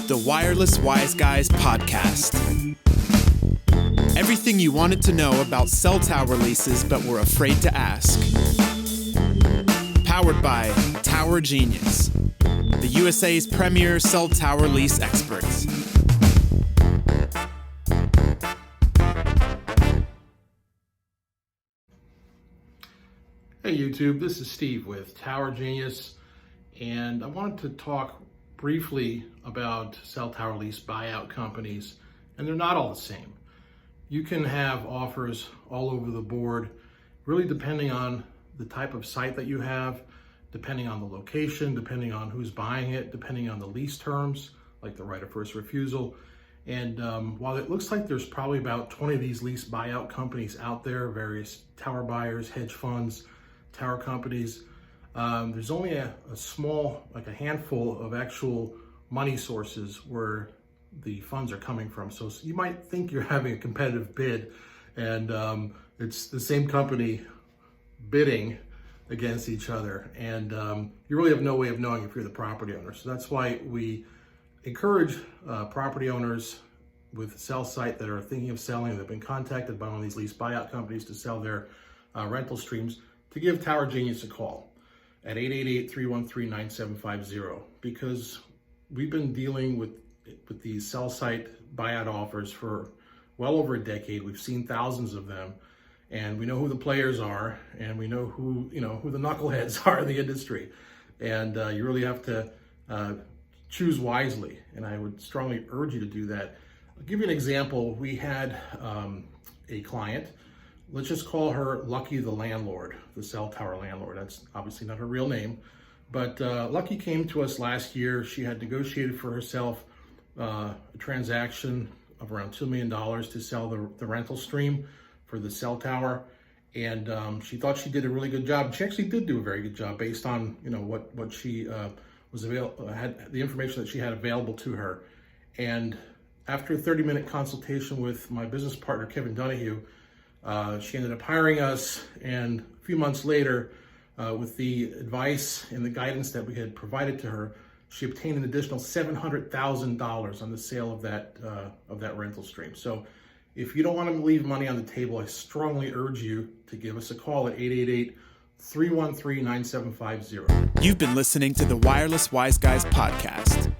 The Wireless Wise Guys podcast. Everything you wanted to know about cell tower leases but were afraid to ask. Powered by Tower Genius, the USA's premier cell tower lease experts. Hey YouTube, this is Steve with Tower Genius, and I wanted to talk briefly about cell tower lease buyout companies, and they're not all the same. You can have offers all over the board, really depending on the type of site that you have, depending on the location, depending on who's buying it, depending on the lease terms, like the right of first refusal. And while it looks like there's probably about 20 of these lease buyout companies out there, various tower buyers, hedge funds, tower companies, there's only a small, like a handful of actual money sources where the funds are coming from. So you might think you're having a competitive bid, and it's the same company bidding against each other, and you really have no way of knowing if you're the property owner. So that's why we encourage property owners with cell site that are thinking of selling, that have been contacted by one of these lease buyout companies to sell their rental streams, to give Tower Genius a call at 888-313-9750, because we've been dealing with these cell site buyout offers for well over a decade. We've seen thousands of them, and we know who the players are, and we know who the knuckleheads are in the industry. And you really have to choose wisely, and I would strongly urge you to do that. I'll give you an example. We had a client. Let's just call her Lucky the landlord, the cell tower landlord. That's obviously not her real name, but Lucky came to us last year. She had negotiated for herself a transaction of around $2 million to sell the rental stream for the cell tower, and she thought she did a really good job. She actually did do a very good job based on what she had, the information that she had available to her. And after a 30-minute consultation with my business partner Kevin Donahue, she ended up hiring us, and a few months later, with the advice and the guidance that we had provided to her, she obtained an additional $700,000 on the sale of that rental stream. So if you don't want to leave money on the table, I strongly urge you to give us a call at 888-313-9750. You've been listening to the Wireless Wise Guys podcast.